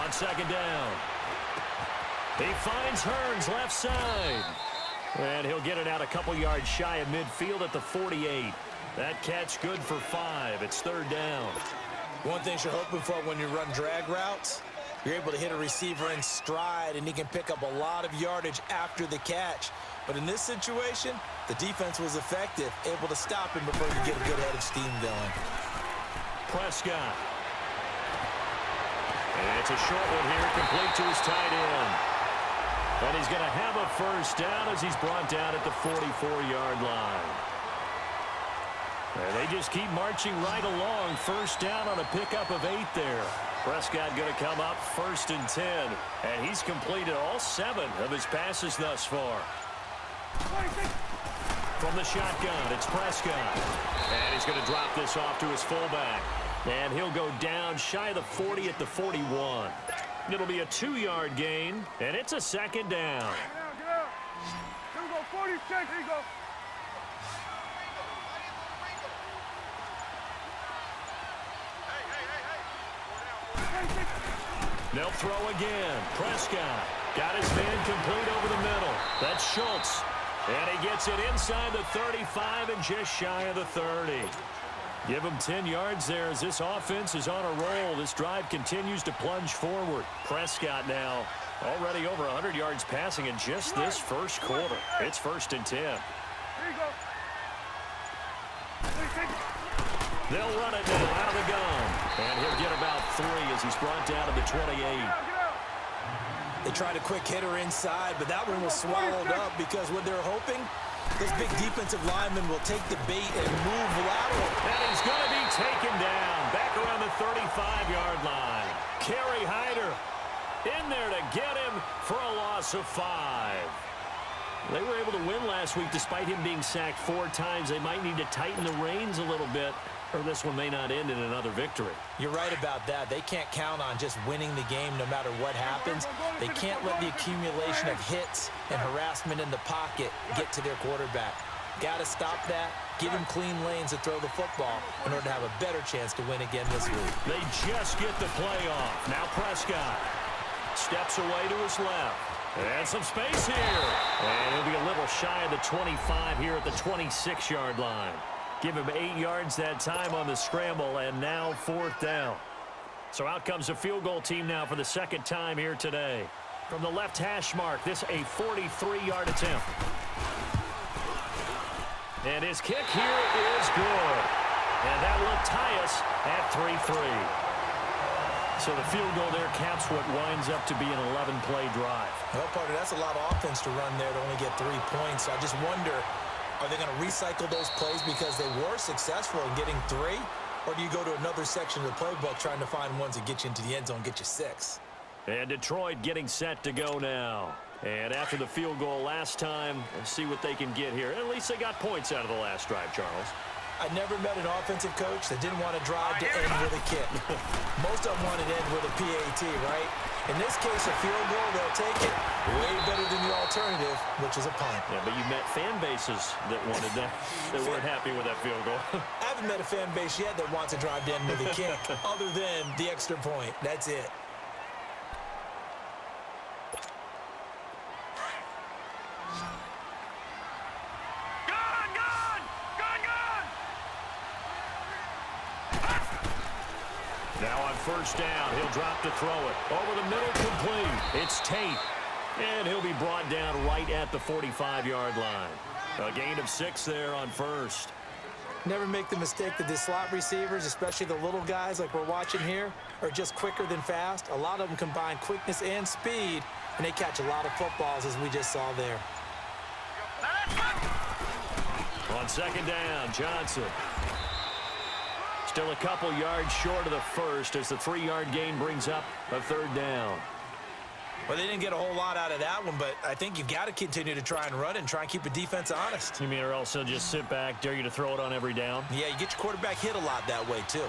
on second down. He finds Hurns left side. And he'll get it out a couple yards shy of midfield at the 48. That catch good for 5. It's third down. One thing you're hoping for when you run drag routes, you're able to hit a receiver in stride, and he can pick up a lot of yardage after the catch. But in this situation, the defense was effective, able to stop him before he could get a good head of steam going. Prescott. And it's a short one here, complete to his tight end. And he's going to have a first down as he's brought down at the 44-yard line. And they just keep marching right along. First down on a pickup of 8 there. Prescott going to come up first and 10. And he's completed all 7 of his passes thus far. From the shotgun, it's Prescott. And he's going to drop this off to his fullback. And he'll go down shy of the 40 at the 41. It'll be a 2-yard gain, and it's a second down. Get out. Here we go, 46. Here you go. They'll throw again. Prescott got his man complete over the middle. That's Schultz. And he gets it inside the 35 and just shy of the 30. Give him 10 yards there as this offense is on a roll. This drive continues to plunge forward. Prescott now already over 100 yards passing in just this first quarter. It's first and 10. Here you go. They'll run it now out of the gun. And he'll get about 3 as he's brought down to the 28. They tried a quick hitter inside, but that one was swallowed up because what they're hoping, this big defensive lineman will take the bait and move lateral. And he's going to be taken down back around the 35-yard line. Kerry Hyder in there to get him for a loss of 5. They were able to win last week despite him being sacked 4 times. They might need to tighten the reins a little bit, or this one may not end in another victory. You're right about that. They can't count on just winning the game no matter what happens. They can't let the accumulation of hits and harassment in the pocket get to their quarterback. Got to stop that, give him clean lanes to throw the football in order to have a better chance to win again this week. They just get the play off. Now Prescott steps away to his left. And some space here. And he'll be a little shy of the 25 here at the 26-yard line. Give him 8 yards that time on the scramble, and now 4th down. So out comes the field goal team now for the second time here today. From the left hash mark, this a 43-yard attempt. And his kick here is good. And that will tie us at 3-3. So the field goal there caps what winds up to be an 11-play drive. Well, partner, that's a lot of offense to run there to only get 3 points. So I just wonder, are they going to recycle those plays because they were successful in getting 3? Or do you go to another section of the playbook trying to find ones that get you into the end zone, get you 6? And Detroit getting set to go now. And after the field goal last time, let's see what they can get here. At least they got points out of the last drive, Charles. I never met an offensive coach that didn't want to drive to end with a kick. Most of them want to end with a PAT, right? In this case, a field goal, they'll take it. Way better than the alternative, which is a punt. Yeah, but you met fan bases that wanted that, that weren't happy with that field goal. I haven't met a fan base yet that wants to drive to end with a kick, other than the extra point. That's it. Now on first down, he'll drop to throw it. Over the middle, complete. It's Tate. And he'll be brought down right at the 45-yard line. A gain of 6 there on first. Never make the mistake that the slot receivers, especially the little guys like we're watching here, are just quicker than fast. A lot of them combine quickness and speed, and they catch a lot of footballs, as we just saw there. On second down, Johnson. Still a couple yards short of the first as the 3-yard gain brings up a third down. Well, they didn't get a whole lot out of that one, but I think you've got to continue to try and run it and try and keep the defense honest. You mean or else they'll just sit back, dare you to throw it on every down? Yeah, you get your quarterback hit a lot that way, too.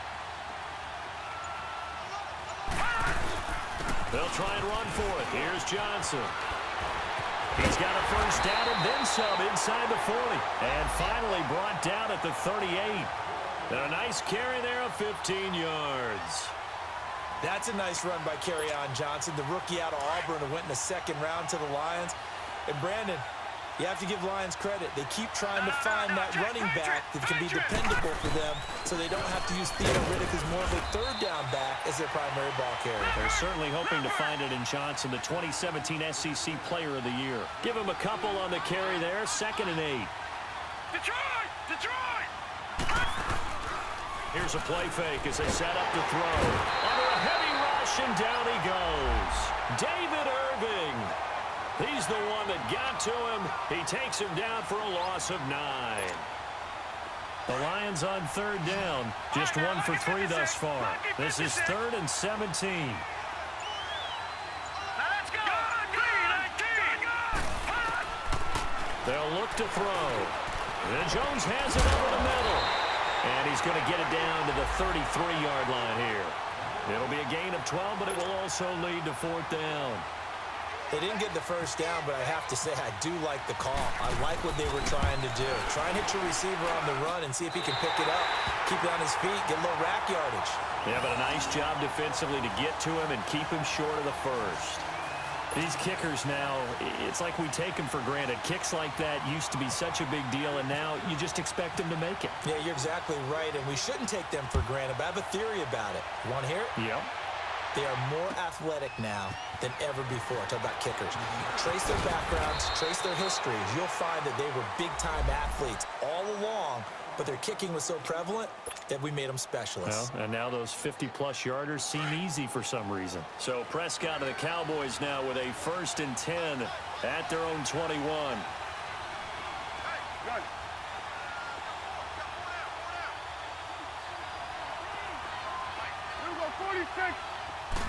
They'll try and run for it. Here's Johnson. He's got a first down and then some inside the 40. And finally brought down at the 38. And a nice carry there of 15 yards. That's a nice run by Kerryon Johnson, the rookie out of Auburn who went in the second round to the Lions. And Brandon, you have to give Lions credit. They keep trying to find that running back that can be dependable for them so they don't have to use Theo Riddick as more of a third down back as their primary ball carrier. They're certainly hoping to find it in Johnson, the 2017 SEC Player of the Year. Give him a couple on the carry there, 2nd and 8. Detroit! Detroit! Here's a play fake as they set up to throw. Under a heavy rush, and down he goes. David Irving. He's the one that got to him. He takes him down for a loss of 9. The Lions on 3rd down. Just 1 for 3 thus far. This is 3rd and 17. Let's go! They'll look to throw. And Jones has it over the middle. And he's going to get it down to the 33-yard line here. It'll be a gain of 12, but it will also lead to 4th down. They didn't get the first down, but I have to say I do like the call. I like what they were trying to do. Try and hit your receiver on the run and see if he can pick it up, keep it on his feet, get a little rack yardage. Yeah, but a nice job defensively to get to him and keep him short of the first. These kickers now, it's like we take them for granted. Kicks like that used to be such a big deal, and now you just expect them to make it. Yeah, you're exactly right, and we shouldn't take them for granted, but I have a theory about it. You want to hear it? Yep. They are more athletic now than ever before. Talk about kickers. Trace their backgrounds, trace their histories. You'll find that they were big-time athletes all along, but their kicking was so prevalent that we made them specialists. Well, and now those 50-plus yarders seem easy for some reason. So Prescott and the Cowboys now with a 1st and 10 at their own 21. Gun. Here we go, 46.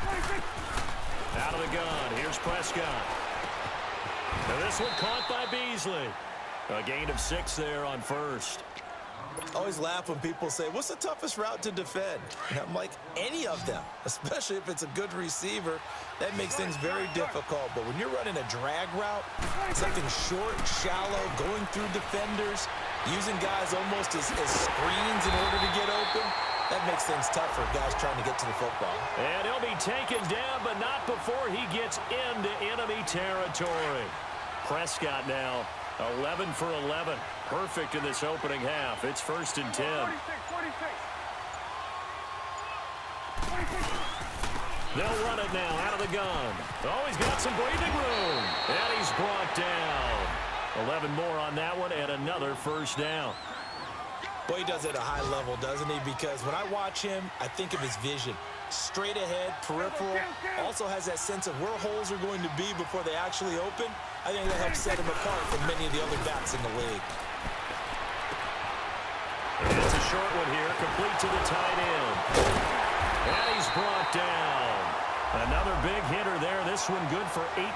46. Out of the gun. Here's Prescott. Now this one caught by Beasley. A gain of 6 there on 1st. I always laugh when people say, what's the toughest route to defend? And I'm like, any of them, especially if it's a good receiver. That makes things very difficult. But when you're running a drag route, something short, shallow, going through defenders, using guys almost as screens in order to get open, that makes things tough for guys trying to get to the football. And he'll be taken down, but not before he gets into enemy territory. Prescott now 11 for 11. Perfect in this opening half. It's 1st and 10. 46. They'll run it now out of the gun. Oh, he's got some breathing room. And he's brought down. 11 more on that one and another 1st down. Boy, he does it at a high level, doesn't he? Because when I watch him, I think of his vision. Straight ahead, peripheral, also has that sense of where holes are going to be before they actually open. I think that helps set him apart from many of the other backs in the league. And it's a short one here, complete to the tight end. And he's brought down. Another big hitter there. This one good for 18.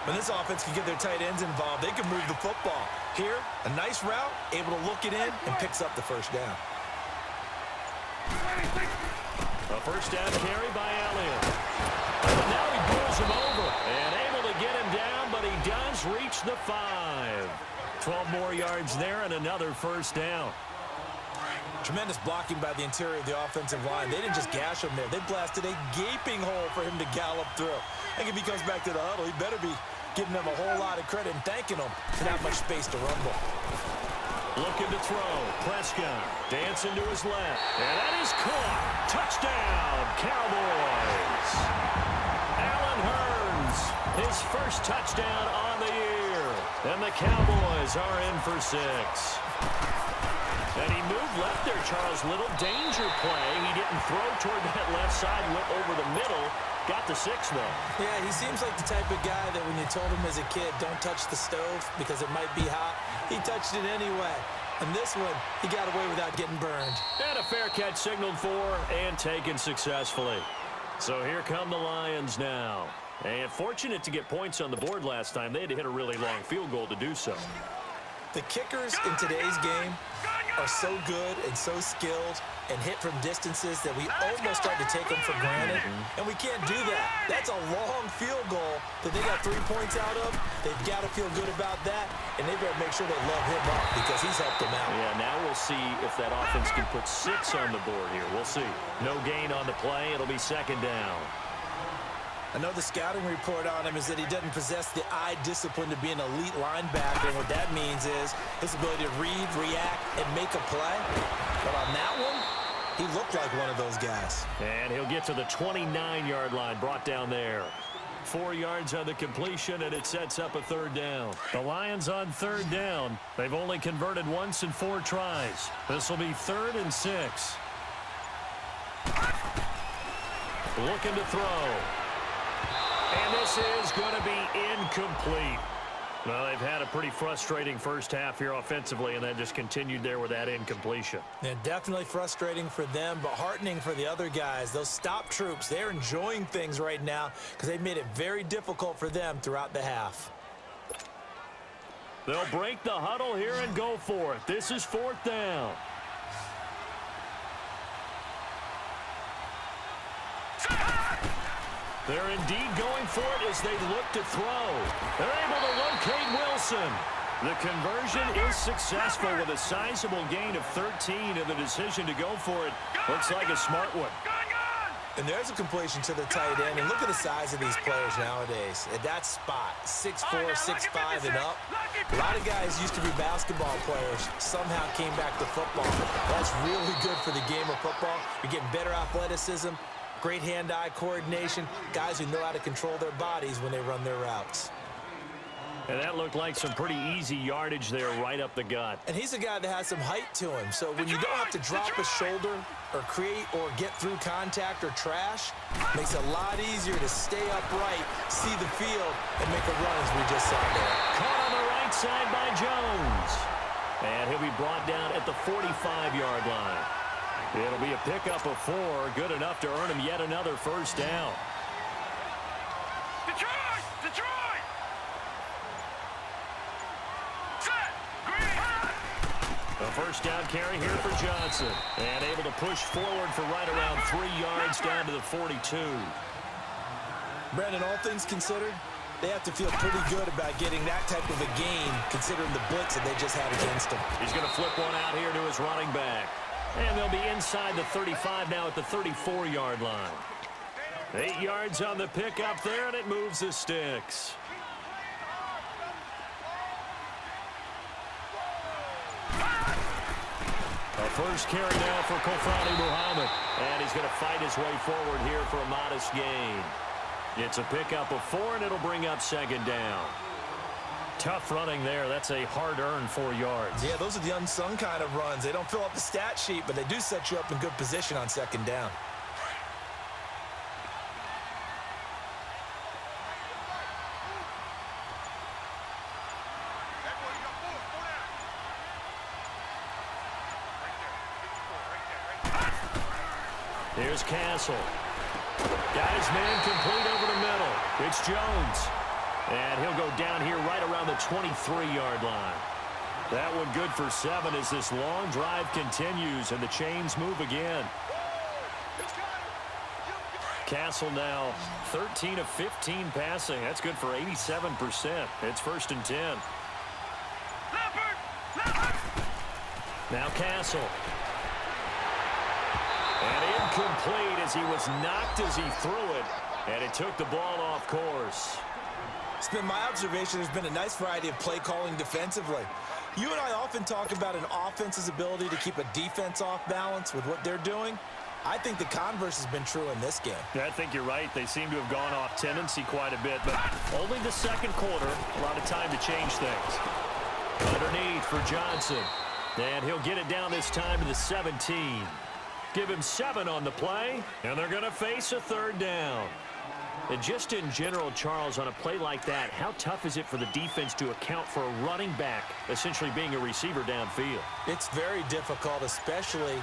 When this offense can get their tight ends involved, they can move the football. Here, a nice route, able to look it in, and picks up the 1st down. A 1st down carry by Elliott. But now he pulls him over and able to get him down, but he does reach the 5. 12 more yards there and another 1st down. Tremendous blocking by the interior of the offensive line. They didn't just gash him there. They blasted a gaping hole for him to gallop through. I think if he comes back to the huddle, he better be giving them a whole lot of credit and thanking them for that much space to rumble. Looking to throw. Prescott dancing to his left. And that is caught. Touchdown, Cowboys. Allen Hurns, his 1st touchdown on the year. And the Cowboys are in for 6. And he moved left there, Charles. Little danger play. He didn't throw toward that left side, went over the middle. Got the 6, though. Yeah, he seems like the type of guy that when you told him as a kid, don't touch the stove because it might be hot, he touched it anyway. And this one, he got away without getting burned. And a fair catch signaled for and taken successfully. So here come the Lions now. And fortunate to get points on the board last time. They had to hit a really long field goal to do so. The kickers in today's game are so good and so skilled and hit from distances that we almost start to take them for granted, and we can't do that. That's a long field goal that they got 3 points out of. They've got to feel good about that, and they better make sure they love him up because he's helped them out. Yeah, now we'll see if that offense can put 6 on the board here. We'll see. No gain on the play. It'll be second down. I know the scouting report on him is that he doesn't possess the eye discipline to be an elite linebacker, and what that means is his ability to read, react, and make a play. But on that one, he looked like one of those guys. And he'll get to the 29-yard line, brought down there. 4 yards on the completion, and it sets up a third down. The Lions on third down. They've only converted once in 4 tries. This will be 3rd and 6. Looking to throw. And this is going to be incomplete. Well, they've had a pretty frustrating first half here offensively, and then just continued there with that incompletion. Yeah, definitely frustrating for them, but heartening for the other guys. Those stop troops, they're enjoying things right now because they've made it very difficult for them throughout the half. They'll break the huddle here and go for it. This is 4th down. They're indeed going for it as they look to throw. They're able to locate Willson. The conversion is successful with a sizable gain of 13, and the decision to go for it looks like a smart one. And there's a completion to the tight end, and look at the size of these players nowadays. At that spot, 6'4", 6'5", and up. A lot of guys used to be basketball players, somehow came back to football. That's really good for the game of football. You're getting better athleticism, great hand-eye coordination, guys who know how to control their bodies when they run their routes. And that looked like some pretty easy yardage there right up the gut. And he's a guy that has some height to him, so when you don't have to drop a shoulder or create or get through contact or trash, makes it a lot easier to stay upright, see the field, and make a run as we just saw there. Caught on the right side by Jones. And he'll be brought down at the 45-yard line. It'll be a pickup of 4, good enough to earn him yet another first down. Detroit! Detroit! Set! Green! A first down carry here for Johnson. And able to push forward for right around 3 yards down to the 42. Brandon, all things considered, they have to feel pretty good about getting that type of a gain considering the blitz that they just had against them. He's going to flip one out here to his running back. And they'll be inside the 35 now at the 34-yard line. 8 yards on the pickup there, and it moves the sticks. A first carry now for Kofani Muhammad. And he's going to fight his way forward here for a modest gain. It's a pickup of 4, and it'll bring up second down. Tough running there. That's a hard-earned 4 yards. Yeah, those are the unsung kind of runs. They don't fill up the stat sheet, but they do set you up in good position on second down. Here's Cassel. Got his man complete over the middle. It's Jones. And he'll go down here right around the 23-yard line. That one good for 7 as this long drive continues and the chains move again. Cassel now 13 of 15 passing. That's good for 87%. It's 1st and 10. Now Cassel. And incomplete as he was knocked as he threw it. And it took the ball off course. It's been my observation there's been a nice variety of play calling defensively. You and I often talk about an offense's ability to keep a defense off balance with what they're doing. I think the converse has been true in this game. I think you're right. They seem to have gone off tendency quite a bit, but only the second quarter. A lot of time to change things. Underneath for Johnson. And he'll get it down this time to the 17. Give him 7 on the play, and they're going to face a third down. And just in general, Charles, on a play like that, how tough is it for the defense to account for a running back essentially being a receiver downfield? It's very difficult, especially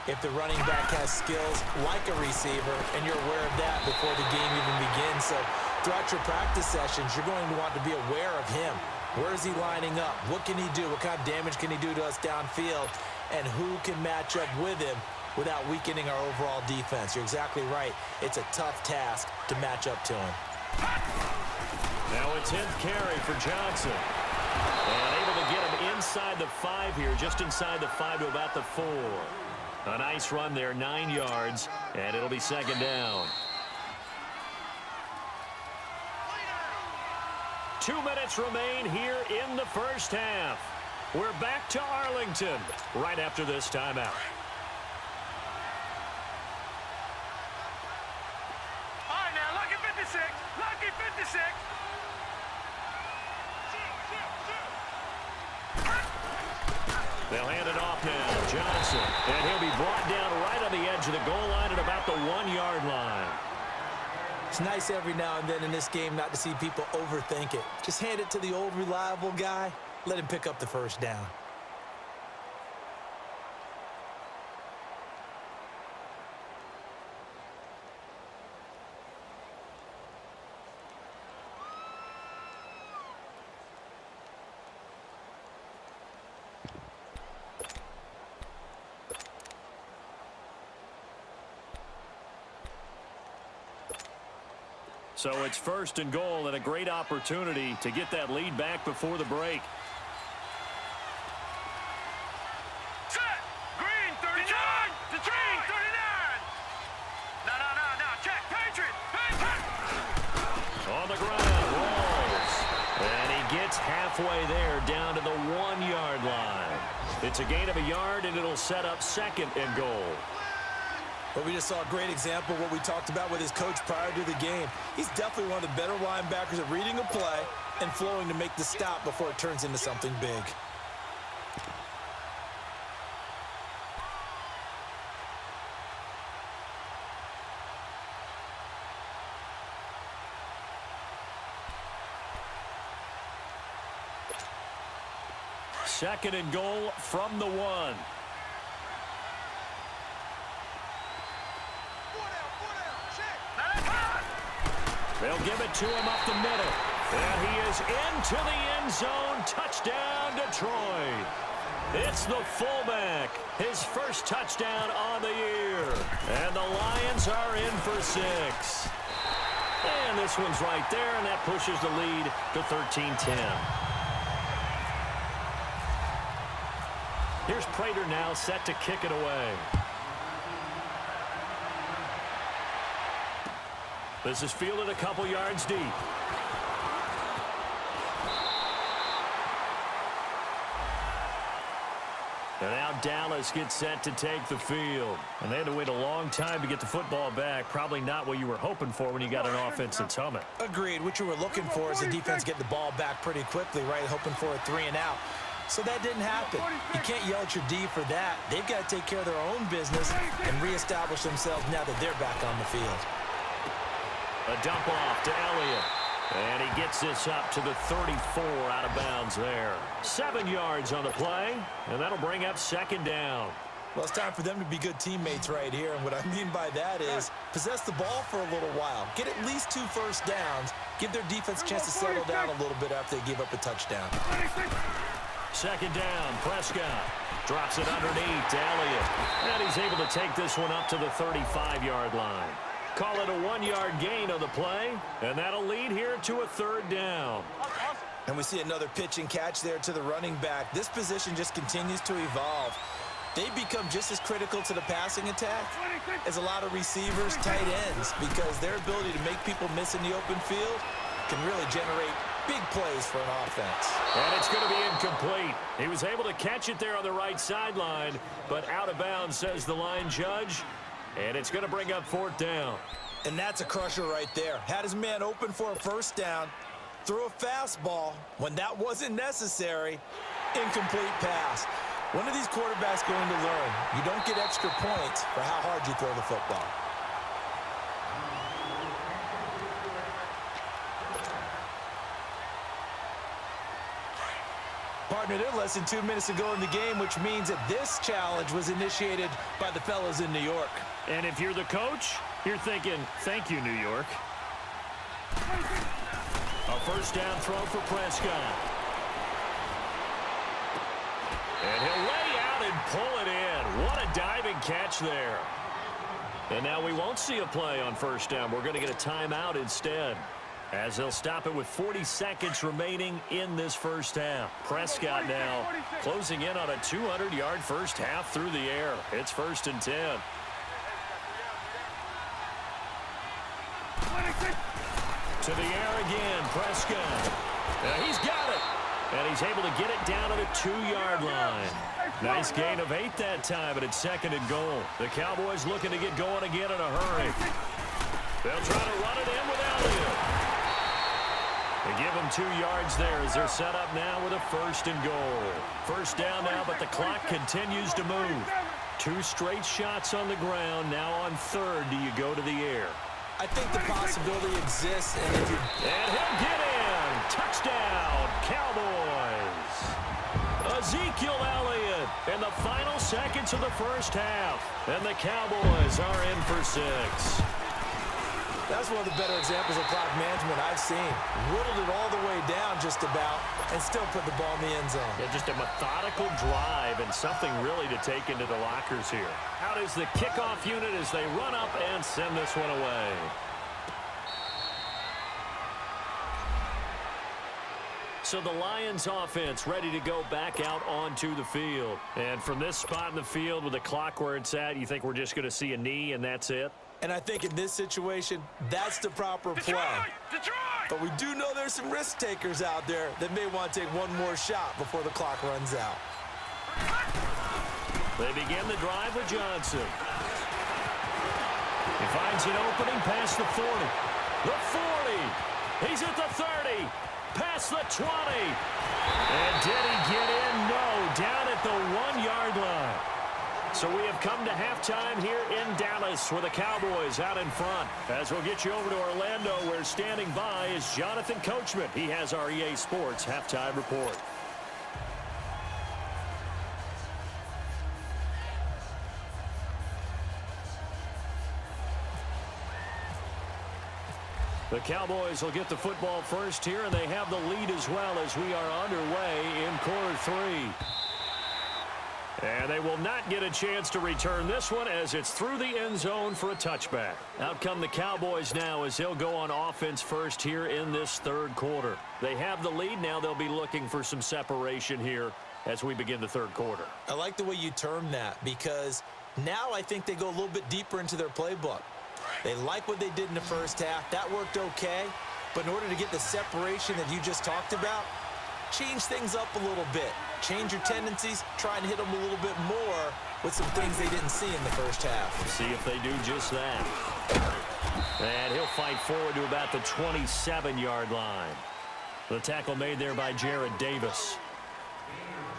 if the running back has skills like a receiver, and you're aware of that before the game even begins. So throughout your practice sessions, you're going to want to be aware of him. Where is he lining up? What can he do? What kind of damage can he do to us downfield? and who can match up with him without weakening our overall defense. You're exactly right. It's a tough task to match up to him. Now a 10th carry for Johnson. And able to get him inside the 5 here, just inside the 5 to about the 4. A nice run there, 9 yards, and it'll be 2nd down. 2 minutes remain here in the first half. We're back to Arlington right after this timeout. All right, now, lucky 56. Lucky 56. They'll hand it off now. Johnson. And he'll be brought down right on the edge of the goal line at about the 1-yard line. It's nice every now and then in this game not to see people overthink it. Just hand it to the old reliable guy. Let him pick up the first down. So it's 1st and goal and a great opportunity to get that lead back before the break. Set. Green 39. The green 39. No. Check. Patriot. On the ground. Rolls. And he gets halfway there down to the 1-yard line. It's a gain of a yard and it'll set up 2nd and goal. But we just saw a great example of what we talked about with his coach prior to the game. He's definitely one of the better linebackers at reading a play and flowing to make the stop before it turns into something big. Second and goal from the 1. They'll give it to him up the middle. And he is into the end zone. Touchdown, Detroit. It's the fullback. His first touchdown on the year. And the Lions are in for 6. And this one's right there, and that pushes the lead to 13-10. Here's Prater now set to kick it away. This is fielded a couple yards deep. And now Dallas gets set to take the field. And they had to wait a long time to get the football back. Probably not what you were hoping for when you got an offense that's humming. Agreed. What you were looking for is the defense get the ball back pretty quickly, right? Hoping for a 3 and out. So that didn't happen. You can't yell at your D for that. They've got to take care of their own business and reestablish themselves now that they're back on the field. A dump off to Elliott. And he gets this up to the 34 out of bounds there. 7 yards on the play, and that'll bring up 2nd down. Well, it's time for them to be good teammates right here. And what I mean by that is possess the ball for a little while. Get at least 2 first downs. Give their defense a chance to settle down a little bit after they give up a touchdown. 2nd down, Prescott. Drops it underneath to Elliott. And he's able to take this one up to the 35-yard line. Call it a 1-yard gain on the play, and that'll lead here to a 3rd down. And we see another pitch and catch there to the running back. This position just continues to evolve. They become just as critical to the passing attack as a lot of receivers, tight ends, because their ability to make people miss in the open field can really generate big plays for an offense. And it's going to be incomplete. He was able to catch it there on the right sideline, but out of bounds, says the line judge. And it's going to bring up 4th down. And that's a crusher right there. Had his man open for a first down, threw a fastball when that wasn't necessary. Incomplete pass. When are these quarterbacks going to learn? You don't get extra points for how hard you throw the football. Partner, they're less than 2 minutes to go in the game, which means that this challenge was initiated by the fellas in New York. And if you're the coach, you're thinking, thank you, New York. A first down throw for Prescott. And he'll lay out and pull it in. What a diving catch there. And now we won't see a play on first down. We're going to get a timeout instead, as they'll stop it with 40 seconds remaining in this first half. Prescott now closing in on a 200-yard first half through the air. It's 1st and 10. To the air again, Prescott. He's got it. And he's able to get it down to the 2-yard line. Nice gain of 8 that time, and it's 2nd and goal. The Cowboys looking to get going again in a hurry. They'll try to run it in with Elliott. They give him 2 yards there as they're set up now with a 1st and goal. First down now, but the clock continues to move. 2 straight shots on the ground. Now on 3rd, do you go to the air? I think the possibility exists. And he'll get in. Touchdown, Cowboys. Ezekiel Elliott in the final seconds of the first half. And the Cowboys are in for 6. That's one of the better examples of clock management I've seen. Whittled it all the way down just about and still put the ball in the end zone. Yeah, just a methodical drive and something really to take into the lockers here. Out is the kickoff unit as they run up and send this one away. So the Lions offense ready to go back out onto the field. And from this spot in the field with the clock where it's at, you think we're just going to see a knee and that's it? And I think in this situation, that's the proper play. But we do know there's some risk takers out there that may want to take one more shot before the clock runs out. They begin the drive with Johnson. He finds an opening past the 40. The 40. He's at the 30. Past the 20. And did he get in? No. Down at the 1-yard line. So we have come to halftime here in Dallas with the Cowboys out in front. As we'll get you over to Orlando, where standing by is Jonathan Coachman. He has our EA Sports halftime report. The Cowboys will get the football first here, and they have the lead as well as we are underway in quarter 3. And they will not get a chance to return this one as it's through the end zone for a touchback. Out come the Cowboys now as they'll go on offense first here in this 3rd quarter. They have the lead. Now they'll be looking for some separation here as we begin the 3rd quarter. I like the way you term that because now I think they go a little bit deeper into their playbook. They like what they did in the first half. That worked okay. But in order to get the separation that you just talked about, change things up a little bit. Change your tendencies. Try and hit them a little bit more with some things they didn't see in the first half. We'll see if they do just that. And he'll fight forward to about the 27-yard line. The tackle made there by Jared Davis.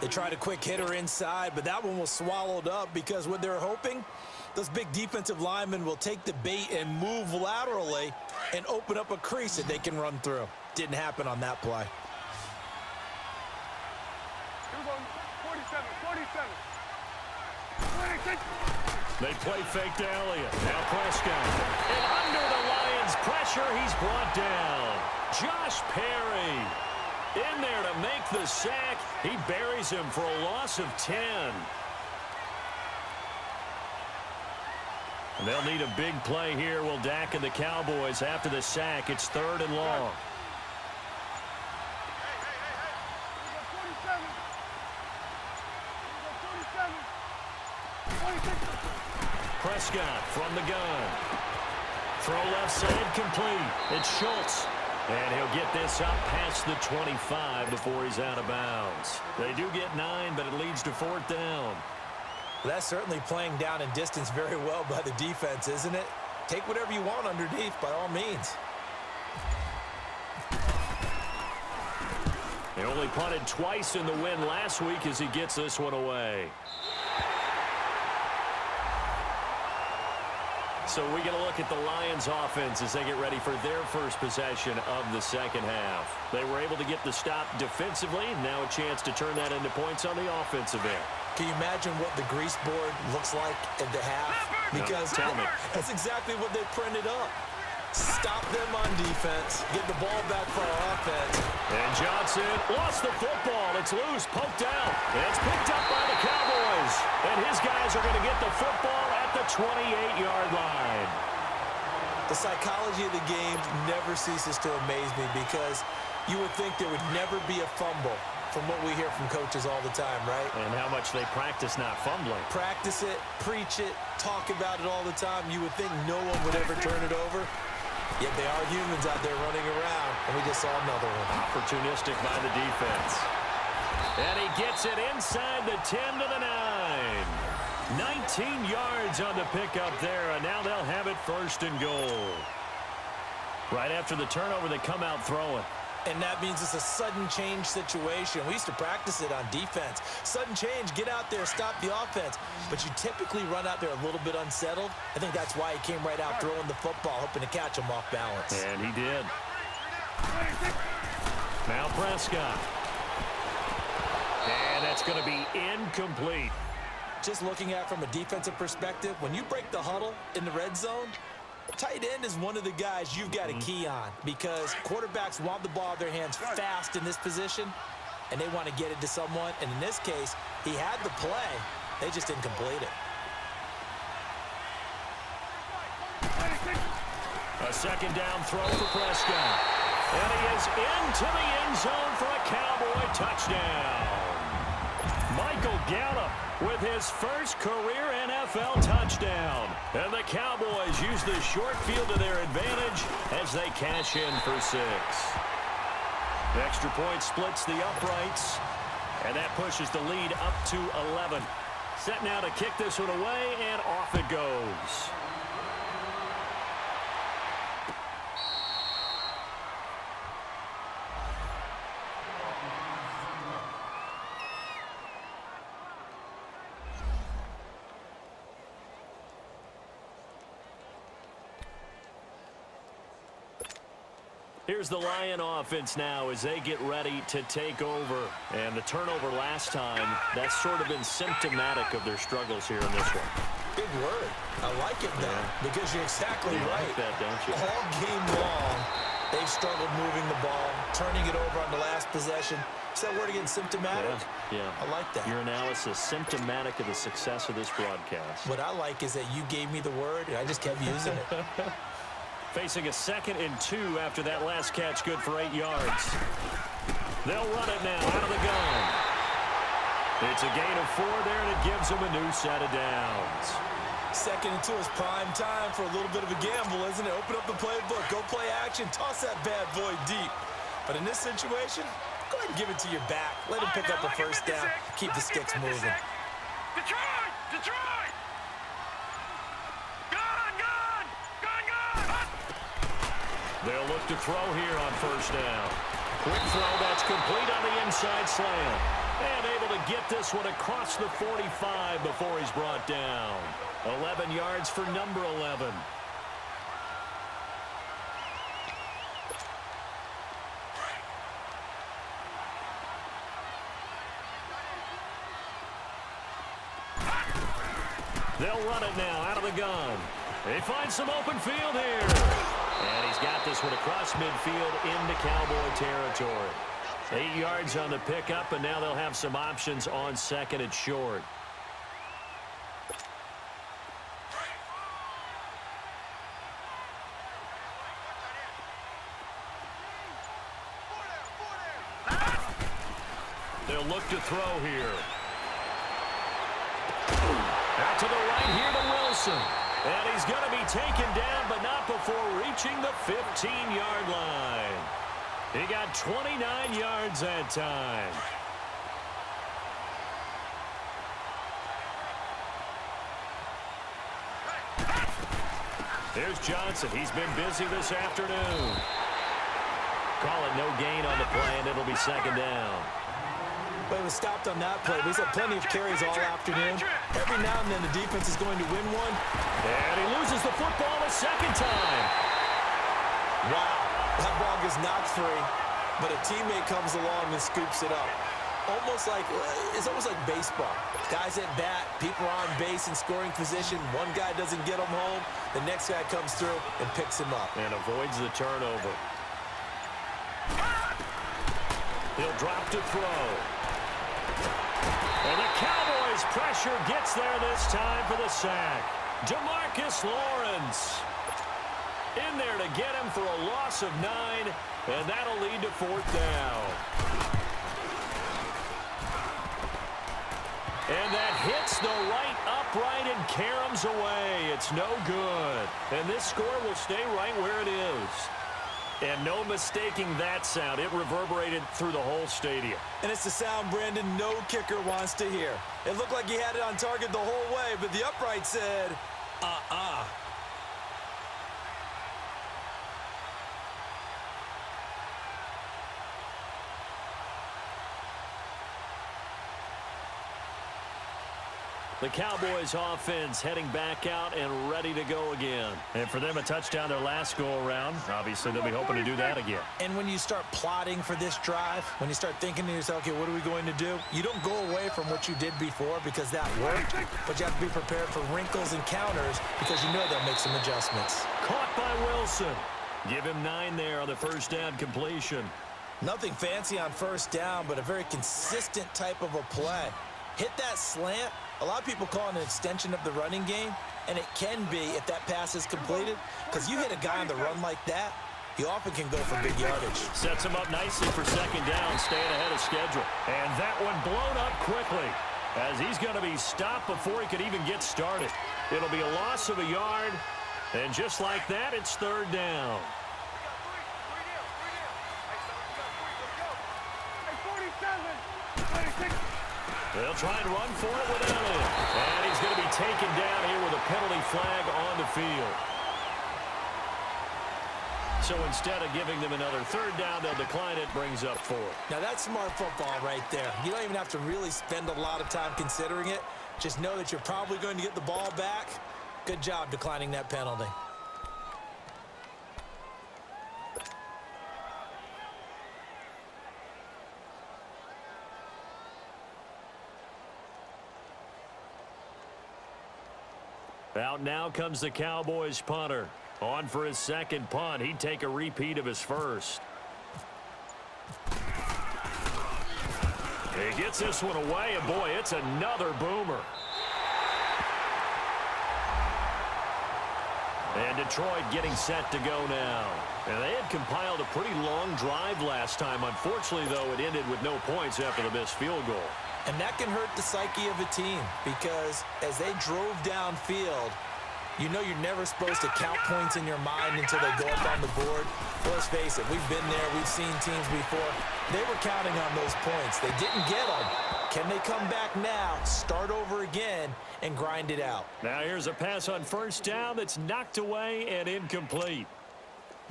They tried a quick hitter inside, but that one was swallowed up because what they're hoping, those big defensive linemen will take the bait and move laterally and open up a crease that they can run through. Didn't happen on that play. 47, 47. They play fake to Elliott. Now Prescott. And under the Lions' pressure, he's brought down. Josh Perry in there to make the sack. He buries him for a loss of 10. And they'll need a big play here. Will Dak and the Cowboys after the sack. It's 3rd and long. Prescott from the gun. Throw left side complete. It's Schultz. And he'll get this up past the 25 before he's out of bounds. They do get 9, but it leads to 4th down. Well, that's certainly playing down in distance very well by the defense, isn't it? Take whatever you want underneath by all means. He only punted twice in the win last week as he gets this one away. So we get a look at the Lions offense as they get ready for their first possession of the second half. They were able to get the stop defensively. Now a chance to turn that into points on the offensive end. Can you imagine what the grease board looks like at the half? Because tell me. That's exactly what they printed up. Stop them on defense, get the ball back for our offense. And Johnson lost the football. It's loose, poked out. It's picked up by the Cowboys. And his guys are going to get the football at the 28-yard line. The psychology of the game never ceases to amaze me because you would think there would never be a fumble from what we hear from coaches all the time, right? And how much they practice not fumbling. Practice it, preach it, talk about it all the time. You would think no one would ever turn it over. Yet they are humans out there running around, and we just saw another one. Opportunistic by the defense. And he gets it inside the 10 to the 9. 19 yards on the pickup there, and now they'll have it first and goal. Right after the turnover, they come out throwing. And that means it's a sudden change situation. We used to practice it on defense. Sudden change, get out there, stop the offense. But you typically run out there a little bit unsettled. I think that's why he came right out throwing the football, hoping to catch him off balance. And he did. Now Prescott. And that's going to be incomplete. Just looking at it from a defensive perspective, when you break the huddle in the red zone, tight end is one of the guys you've got to key on because quarterbacks want the ball in their hands fast in this position, and they want to get it to someone. And in this case, he had the play. They just didn't complete it. A second down throw for Prescott. And he is into the end zone for a Cowboy touchdown. Michael Gallup with his first career NFL touchdown. And the Cowboys use the short field to their advantage as they cash in for 6. The extra point splits the uprights, and that pushes the lead up to 11. Set now to kick this one away, and off it goes. Here's the Lion offense now as they get ready to take over. And the turnover last time, that's sort of been symptomatic of their struggles here in this one. Big word. I like it, though, because you're exactly right. Like that, don't you? All game long, they've struggled moving the ball, turning it over on the last possession. Is that word again, symptomatic? Yeah. I like that. Your analysis, symptomatic of the success of this broadcast. What I like is that you gave me the word, and I just kept using it. Facing a 2nd and 2 after that last catch, good for 8 yards. They'll run it now out of the gun. It's a gain of 4 there, and it gives them a new set of downs. 2nd and 2 is prime time for a little bit of a gamble, isn't it? Open up the playbook, go play action, toss that bad boy deep. But in this situation, go ahead and give it to your back. Let him pick up a first down, keep the sticks moving. Detroit! Detroit! They'll look to throw here on first down. Quick throw, that's complete on the inside slant. And able to get this one across the 45 before he's brought down. 11 yards for number 11. They'll run it now out of the gun. They find some open field here. And he's got this one across midfield into Cowboy territory. 8 yards on the pickup, and now they'll have some options on 2nd and short. They'll look to throw here. Out to the right here to Willson. And he's going to be taken down, but not before reaching the 15-yard line. He got 29 yards that time. There's Johnson. He's been busy this afternoon. Call it no gain on the play, and it'll be 2nd down. But it was stopped on that play. We've had plenty of carries all afternoon. Every now and then the defense is going to win one. And he loses the football a 2nd time. Wow, that ball gets knocked free, but a teammate comes along and scoops it up. It's almost like baseball. Guys at bat, people are on base in scoring position. One guy doesn't get him home. The next guy comes through and picks him up. And avoids the turnover. He'll drop to throw. And the Cowboys' pressure gets there this time for the sack. DeMarcus Lawrence in there to get him for a loss of 9, and that'll lead to 4th down. And that hits the right upright and caroms away. It's no good. And this score will stay right where it is. And no mistaking that sound. It reverberated through the whole stadium. And it's the sound Brandon no kicker wants to hear. It looked like he had it on target the whole way, but the upright said, The Cowboys offense heading back out and ready to go again. And for them, a touchdown their last go-around. Obviously, they'll be hoping to do that again. And when you start plotting for this drive, when you start thinking to yourself, okay, what are we going to do? You don't go away from what you did before because that worked, but you have to be prepared for wrinkles and counters because you know they'll make some adjustments. Caught by Willson. Give him 9 there on the first down completion. Nothing fancy on first down, but a very consistent type of a play. Hit that slant. A lot of people call it an extension of the running game, and it can be if that pass is completed, because you hit a guy on the run like that, he often can go for big yardage. Sets him up nicely for second down, staying ahead of schedule. And that one blown up quickly, as he's going to be stopped before he could even get started. It'll be a loss of a yard, and just like that, it's 3rd down. They'll try and run for it with Elliott. And he's going to be taken down here with a penalty flag on the field. So instead of giving them another 3rd down, they'll decline it, brings up 4. Now that's smart football right there. You don't even have to really spend a lot of time considering it. Just know that you're probably going to get the ball back. Good job declining that penalty. Out now comes the Cowboys punter. On for his second punt. He'd take a repeat of his first. He gets this one away, and boy, it's another boomer. And Detroit getting set to go now. And they had compiled a pretty long drive last time. Unfortunately, though, it ended with no points after the missed field goal. And that can hurt the psyche of a team because as they drove downfield, you know you're never supposed to count points in your mind until they go up on the board. Well, let's face it, we've been there, we've seen teams before. They were counting on those points. They didn't get them. Can they come back now, start over again, and grind it out? Now here's a pass on first down that's knocked away and incomplete.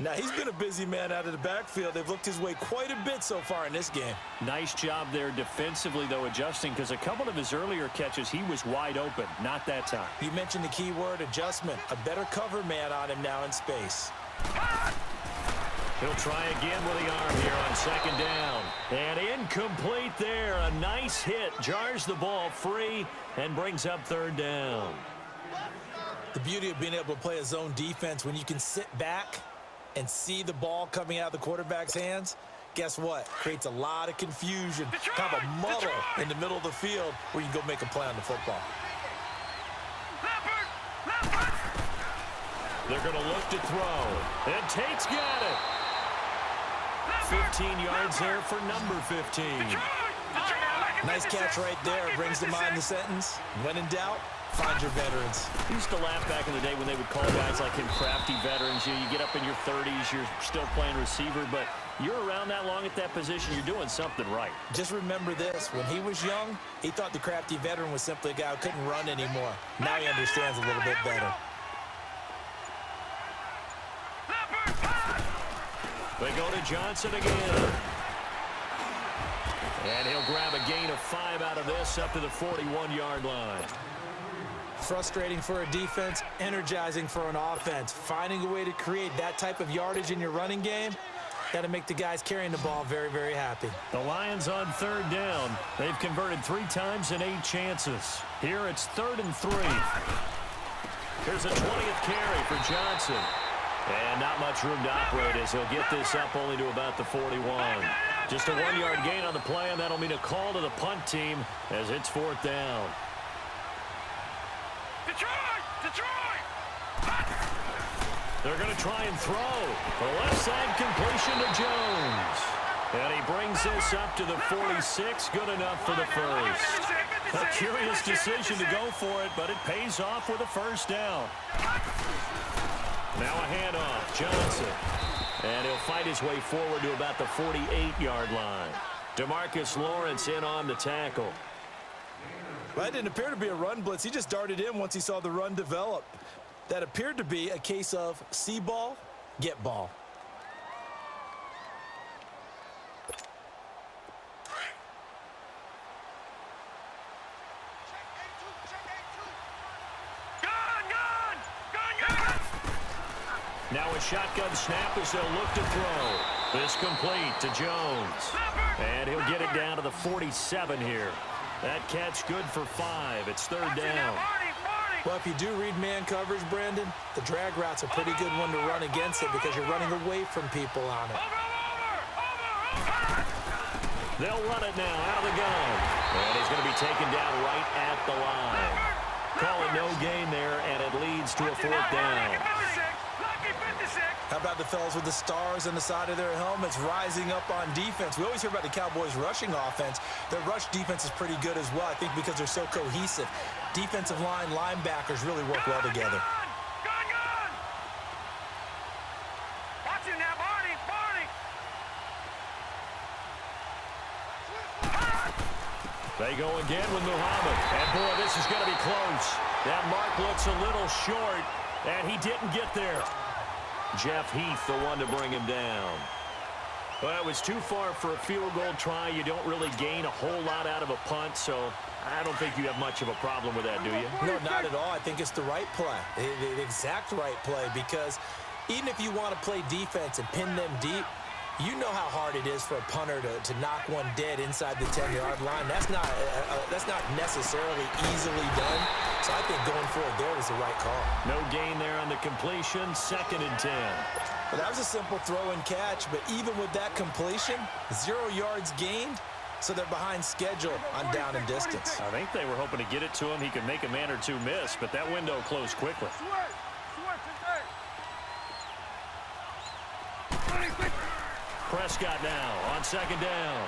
Now, he's been a busy man out of the backfield. They've looked his way quite a bit so far in this game. Nice job there defensively, though, adjusting, because a couple of his earlier catches, he was wide open. Not that time. You mentioned the key word, adjustment. A better cover man on him now in space. He'll try again with the arm here on second down. And incomplete there. A nice hit. Jars the ball free and brings up 3rd down. The beauty of being able to play a zone defense when you can sit back and see the ball coming out of the quarterback's hands, guess what? Creates a lot of confusion, kind of a muddle in the middle of the field where you can go make a play on the football. They're going to look to throw. And Tate's got it. 15 yards there for number 15. Nice catch right there. Brings to mind the sentence, when in doubt, find your veterans. I used to laugh back in the day when they would call guys like him crafty veterans. You get up in your 30s, you're still playing receiver, but you're around that long at that position, you're doing something right. Just remember this. When he was young, he thought the crafty veteran was simply a guy who couldn't run anymore. Now he understands a little bit better. They go to Johnson again. And he'll grab a gain of 5 out of this up to the 41-yard line. Frustrating for a defense, energizing for an offense. Finding a way to create that type of yardage in your running game, Got to make the guys carrying the ball very, very happy. The Lions on third down. They've converted 3 times in 8 chances. Here it's 3rd and 3. Here's a 20th carry for Johnson. And not much room to operate as he'll get this up only to about the 41. Just a 1-yard gain on the play, and that'll mean a call to the punt team as it's 4th down. Detroit! They're going to try and throw. The left side completion to Jones. And he brings this up to the 46. Good enough for the first. A curious decision to go for it, but it pays off with a first down. Now a handoff. Johnson. And he'll fight his way forward to about the 48-yard line. DeMarcus Lawrence in on the tackle. Well, that didn't appear to be a run blitz. He just darted in once he saw the run develop. That appeared to be a case of see ball, get ball. Now a shotgun snap as they'll look to throw. This complete to Jones. And he'll get it down to the 47 here. That catch good for 5. It's 3rd down. Well, if you do read man coverage, Brandon, the drag route's a pretty good one to run against it because you're running away from people on it. They'll run it now out of the gun. And he's going to be taken down right at the line. Call it no gain there, and it leads to a 4th down. How about the fellas with the stars on the side of their helmets rising up on defense? We always hear about the Cowboys' rushing offense. Their rush defense is pretty good as well, I think, because they're so cohesive. Defensive line, linebackers really work well together. Watch it now, Barney! They go again with Muhammad. And, boy, this is going to be close. That mark looks a little short, and he didn't get there. Jeff Heath, the one to bring him down. Well, it was too far for a field goal try. You don't really gain a whole lot out of a punt, so I don't think you have much of a problem with that, do you? No, not at all. I think it's the right play, the exact right play, because even if you want to play defense and pin them deep, you know how hard it is for a punter to knock one dead inside the 10-yard line. That's not necessarily easily done. So I think going forward there was the right call. No gain there on the completion. 2nd and 10. Well, that was a simple throw and catch, but even with that completion, 0 yards gained, so they're behind schedule on down and distance. I think they were hoping to get it to him. He could make a man or two miss, but that window closed quickly. Prescott now on 2nd down.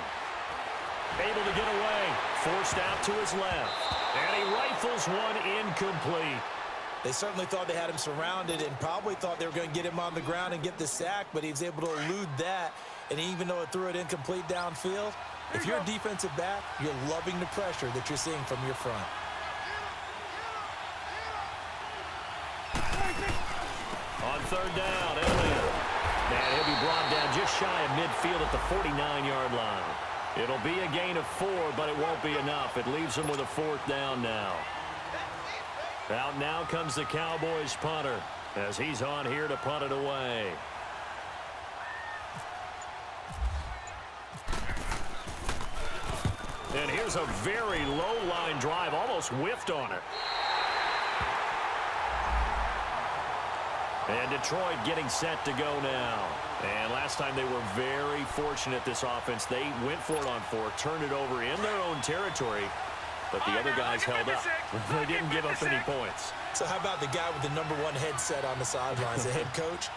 Able to get away. Forced out to his left. And he rifles one incomplete. They certainly thought they had him surrounded and probably thought they were going to get him on the ground and get the sack, but he was able to elude that. And even though it threw it incomplete downfield, if you're a defensive back, you're loving the pressure that you're seeing from your front. On 3rd down, Elliott. And he'll be brought down just shy of midfield at the 49-yard line. It'll be a gain of 4, but it won't be enough. It leaves him with a 4th down now. Out now comes the Cowboys punter as he's on here to punt it away. And here's a very low line drive, almost whiffed on it. And Detroit getting set to go now. And last time they were very fortunate, this offense. They went for it on 4, turned it over in their own territory, but the other guys held up. They didn't give up any points. So how about the guy with the #1 headset on the sidelines, the head coach?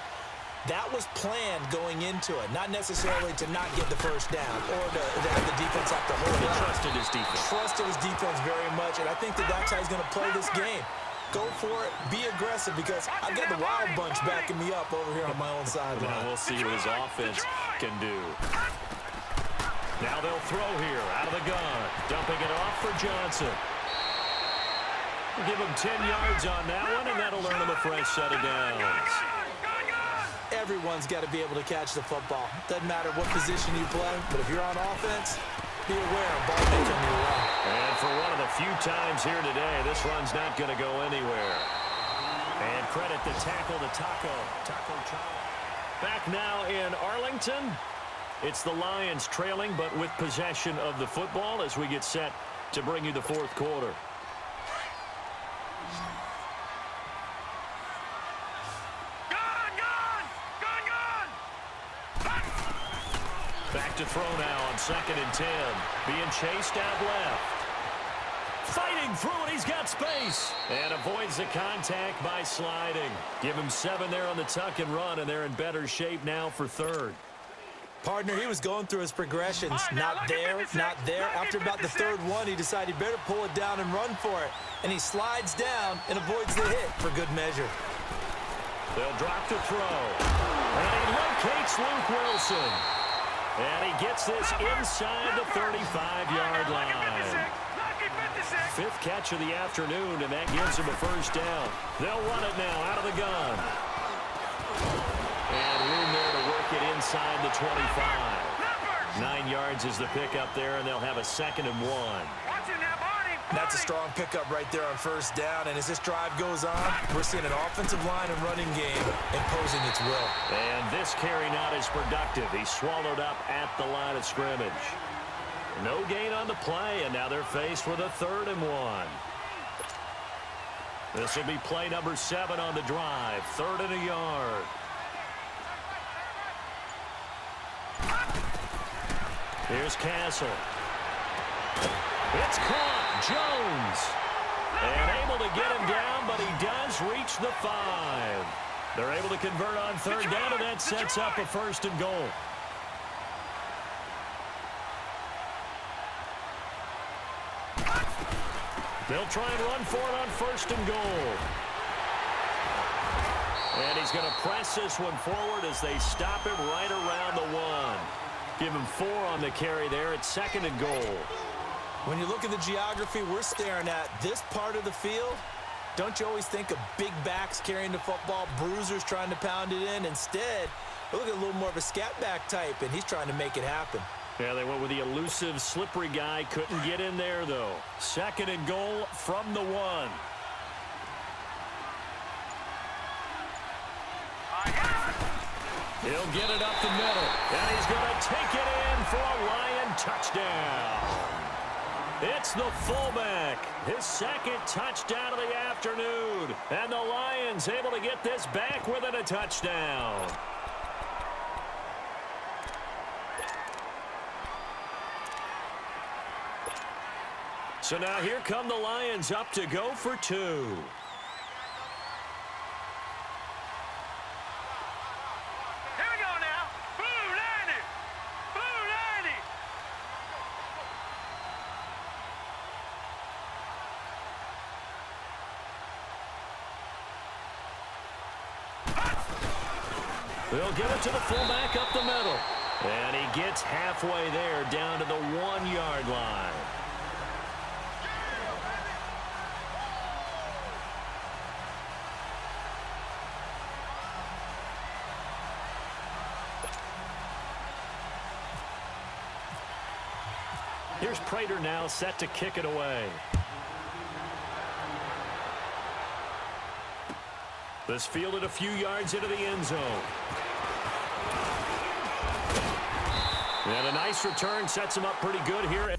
That was planned going into it, not necessarily to not get the first down or to have the defense have to hold He it. trusted his defense. Trusted his defense very much, and I think that's how he's going to play this game. Go for it, be aggressive, because I've got the Wild Bunch backing me up over here on my own sideline. Now we'll see what his offense can do. Now they'll throw here out of the gun. Dumping it off for Johnson. We'll give him 10 yards on that one, and that'll earn him a fresh set of downs. Everyone's got to be able to catch the football. Doesn't matter what position you play, but if you're on offense, be aware of ball may come your way. And for one of the few times here today, this run's not going to go anywhere. And credit the tackle to Taco Charlie. Back now in Arlington. It's the Lions trailing, but with possession of the football as we get set to bring you the fourth quarter. Back to throw now on 2nd and 10. Being chased out left. Fighting through it. He's got space. And avoids the contact by sliding. Give him 7 there on the tuck and run, and they're in better shape now for 3rd. Partner, he was going through his progressions. Not there, not there. After about the 3rd one, he decided he better pull it down and run for it. And he slides down and avoids the hit for good measure. They'll drop to throw. And he locates Luke Willson. And he gets this inside the 35-yard line. 5th catch of the afternoon, and that gives him a first down. They'll run it now out of the gun. And room there to work it inside the 25. 9 yards is the pickup there, and they'll have a 2nd and 1. That's a strong pickup right there on first down, and as this drive goes on, we're seeing an offensive line and running game imposing its will. And this carry not as productive. He's swallowed up at the line of scrimmage. No gain on the play, and now they're faced with a 3rd and 1. This will be play number 7 on the drive. 3rd and a yard. Here's Cassel. It's caught. Jones. And able to get him down, but he does reach the 5. They're able to convert on 3rd down, and that sets up a 1st and goal. They'll try and run for it on 1st and goal. And he's going to press this one forward as they stop him right around the 1. Give him 4 on the carry there at 2nd and goal. When you look at the geography we're staring at, this part of the field, don't you always think of big backs carrying the football, bruisers trying to pound it in? Instead, look at a little more of a scat back type, and he's trying to make it happen. Yeah, they went with the elusive, slippery guy. Couldn't get in there, though. 2nd and goal from the 1. He'll get it up the middle, and he's going to take it in for a Lion touchdown. It's the fullback, his 2nd touchdown of the afternoon, and the Lions able to get this back within a touchdown. So now here come the Lions up to go for 2. They'll give it to the fullback up the middle. And he gets halfway there down to the 1-yard line. Here's Prater now set to kick it away. This fielded a few yards into the end zone. And a nice return sets him up pretty good here.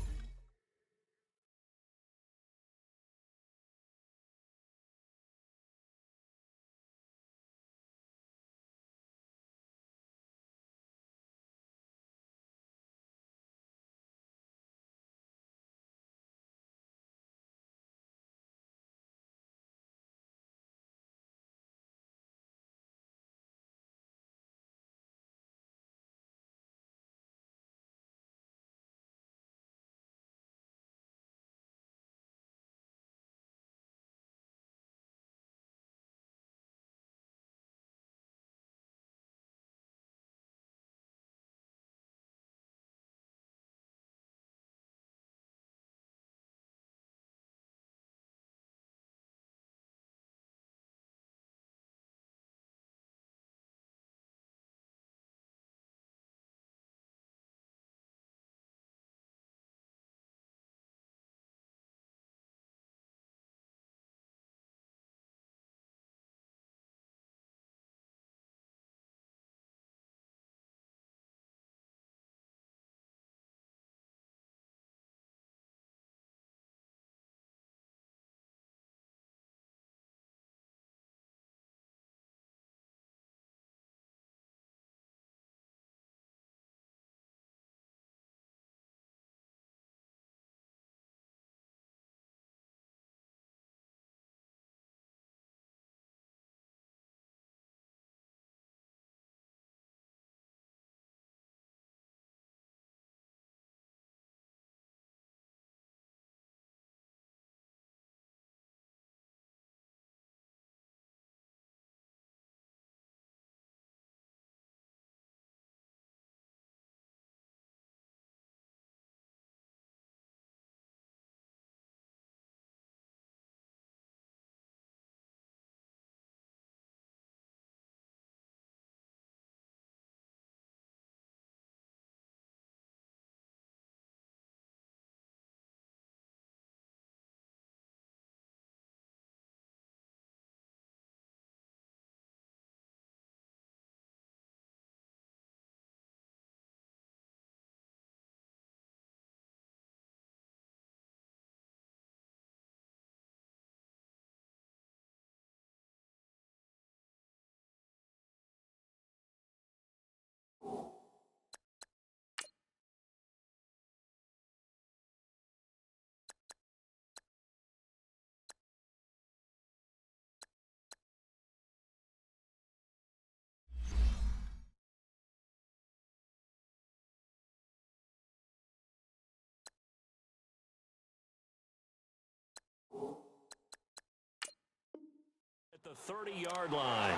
The 30-yard line.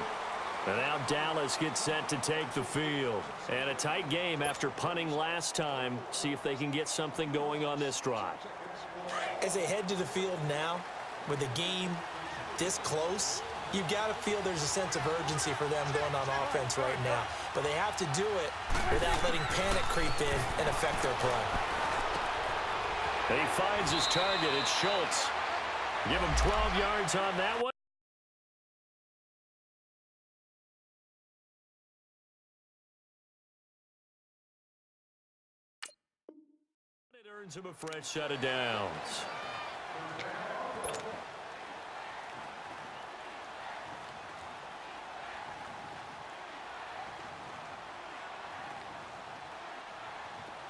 And now Dallas gets set to take the field. And a tight game after punting last time. See if they can get something going on this drive. As they head to the field now, with the game this close, you've got to feel there's a sense of urgency for them going on offense right now. But they have to do it without letting panic creep in and affect their play. And he finds his target. It's Schultz. Give him 12 yards on that one. It earns him a fresh set of downs.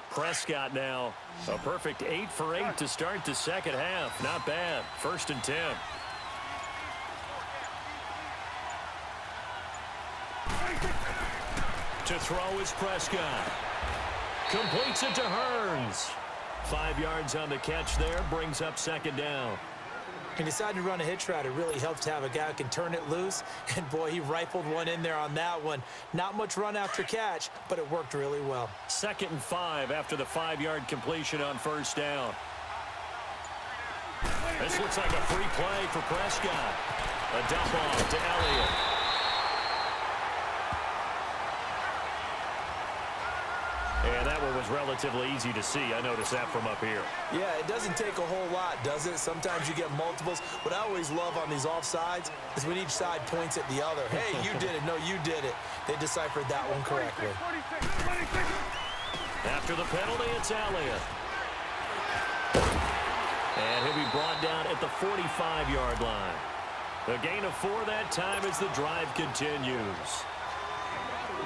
Prescott now, a perfect 8 for 8 to start the second half. Not bad. 1st and 10. To throw is Prescott. Completes it to Hurns. 5 yards on the catch there, brings up 2nd down. He decided to run a hitch route. It really helped to have a guy who can turn it loose. And, boy, he rifled one in there on that one. Not much run after catch, but it worked really well. 2nd and 5 after the 5-yard completion on 1st down. This looks like a free play for Prescott. A dump off to Elliott. And that one was relatively easy to see. I noticed that from up here. Yeah, it doesn't take a whole lot, does it? Sometimes you get multiples. What I always love on these offsides is when each side points at the other. Hey, you did it. No, you did it. They deciphered that one correctly. After the penalty, it's Elliott. And he'll be brought down at the 45-yard line. A gain of 4 that time as the drive continues.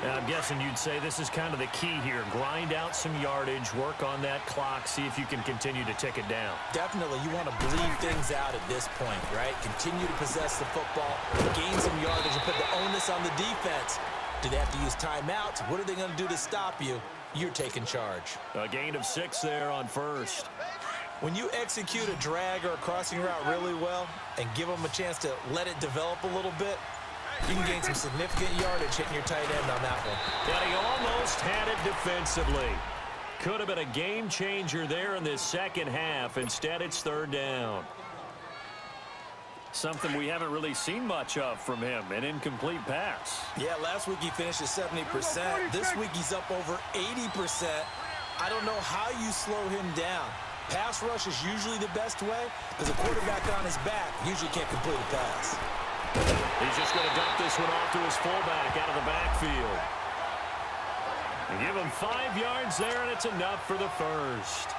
Now, I'm guessing you'd say this is kind of the key here. Grind out some yardage, work on that clock, see if you can continue to tick it down. Definitely. You want to bleed things out at this point, right? Continue to possess the football, gain some yardage, and put the onus on the defense. Do they have to use timeouts? What are they going to do to stop you? You're taking charge. A gain of 6 there on 1st. When you execute a drag or a crossing route really well and give them a chance to let it develop a little bit, you can gain some significant yardage hitting your tight end on that one. And he almost had it defensively. Could have been a game changer there in this second half. Instead, it's 3rd down. Something we haven't really seen much of from him, an incomplete pass. Yeah, last week he finished at 70%. This week he's up over 80%. I don't know how you slow him down. Pass rush is usually the best way because a quarterback on his back usually can't complete a pass. He's just going to dump this one off to his fullback out of the backfield. And give him 5 yards there, and it's enough for the 1st.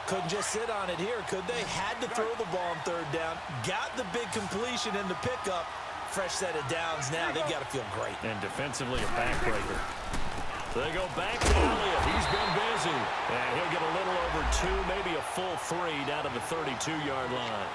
Couldn't just sit on it here, could they? Had to throw the ball on 3rd down. Got the big completion in the pickup. Fresh set of downs now. They've got to feel great. And defensively a backbreaker. So they go back to Elliott. He's been busy. And he'll get a little over 2, maybe a full 3 down to the 32-yard line.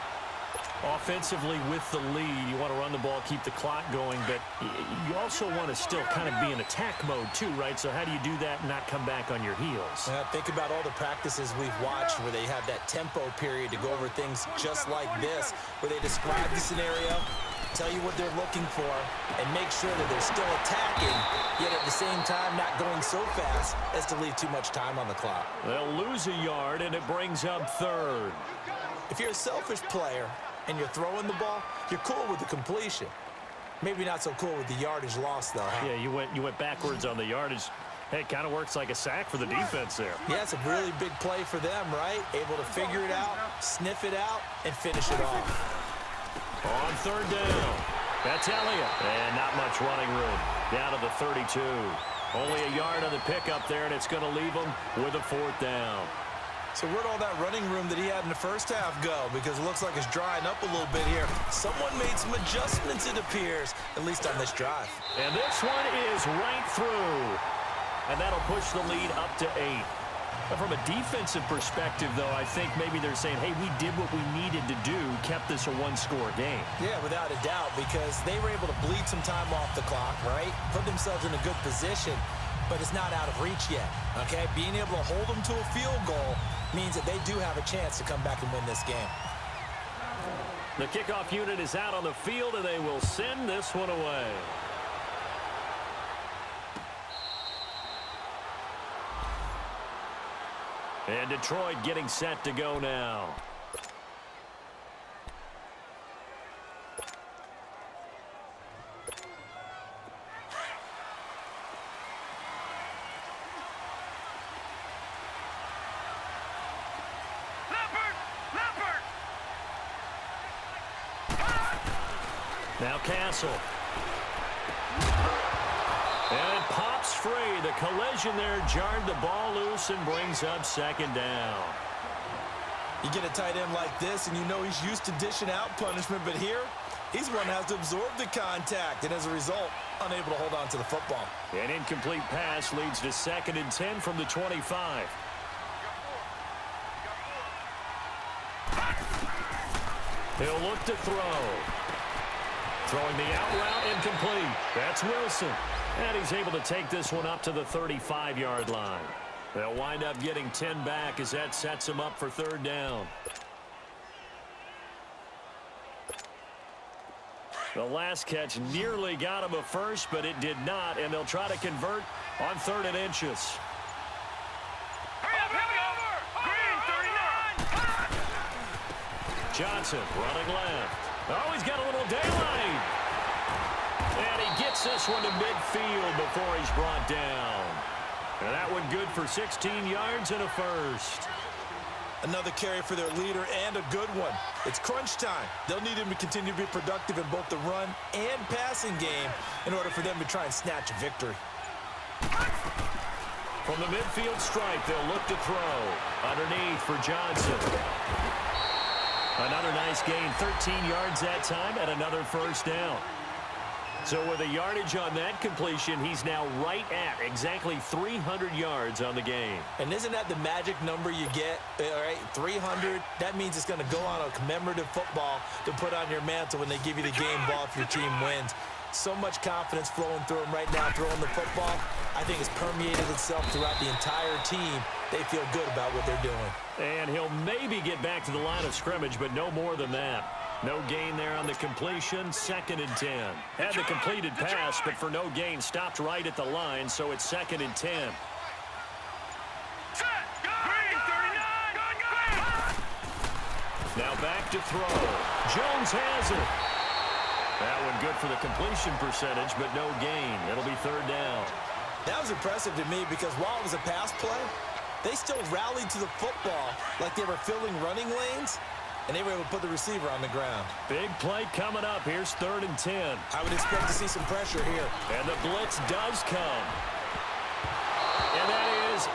Offensively with the lead, you want to run the ball, keep the clock going, but you also want to still kind of be in attack mode too, right? So how do you do that and not come back on your heels? Think about all the practices we've watched where they have that tempo period to go over things just like this, where they describe the scenario, tell you what they're looking for, and make sure that they're still attacking, yet at the same time not going so fast as to leave too much time on the clock. They'll lose a yard, and it brings up 3rd. If you're a selfish player and you're throwing the ball, you're cool with the completion. Maybe not so cool with the yardage loss, though, huh? Yeah, you went backwards on the yardage. Hey, it kind of works like a sack for the defense there. Yeah, it's a really big play for them, right? Able to figure it out, sniff it out, and finish it off. On 3rd down, that's Elliott. And not much running room. Down to the 32. Only a yard on the pickup there, and it's going to leave them with a 4th down. So where'd all that running room that he had in the first half go? Because it looks like it's drying up a little bit here. Someone made some adjustments, it appears, at least on this drive. And this one is right through. And that'll push the lead up to 8. But from a defensive perspective, though, I think maybe they're saying, hey, we did what we needed to do, kept this a 1-score game. Yeah, without a doubt, because they were able to bleed some time off the clock, right? Put themselves in a good position, but it's not out of reach yet, okay? Being able to hold them to a field goal means that they do have a chance to come back and win this game. The kickoff unit is out on the field, and they will send this one away. And Detroit getting set to go now. Now Cassel. And it pops free. The collision there jarred the ball loose and brings up second down. You get a tight end like this, and you know he's used to dishing out punishment, but here, he's the one who has to absorb the contact, and as a result, unable to hold on to the football. An incomplete pass leads to 2nd and 10 from the 25. He'll look to throw. Throwing the out route, incomplete. That's Willson. And he's able to take this one up to the 35-yard line. They'll wind up getting 10 back as that sets him up for 3rd down. The last catch nearly got him a first, but it did not, and they'll try to convert on 3rd and inches. Johnson running left. Oh, he's got a little daylight. And he gets this one to midfield before he's brought down. And that one good for 16 yards and a first. Another carry for their leader and a good one. It's crunch time. They'll need him to continue to be productive in both the run and passing game in order for them to try and snatch a victory. From the midfield stripe, they'll look to throw. Underneath for Johnson. Another nice gain, 13 yards that time, and another first down. So with a yardage on that completion, he's now right at exactly 300 yards on the game. And isn't that the magic number you get, all right, 300? That means it's going to go on a commemorative football to put on your mantle when they give you the game ball if your team wins. So much confidence flowing through him right now, throwing the football. I think it's permeated itself throughout the entire team. They feel good about what they're doing. And he'll maybe get back to the line of scrimmage, but no more than that. No gain there on the completion, 2nd and 10. Had the completed pass, but for no gain, stopped right at the line, so it's 2nd and 10. Now back to throw. Jones has it. That one good for the completion percentage, but no gain. It'll be 3rd down. That was impressive to me because while it was a pass play, they still rallied to the football like they were filling running lanes, and they were able to put the receiver on the ground. Big play coming up. Here's 3rd and 10. I would expect to see some pressure here. And the blitz does come. And that is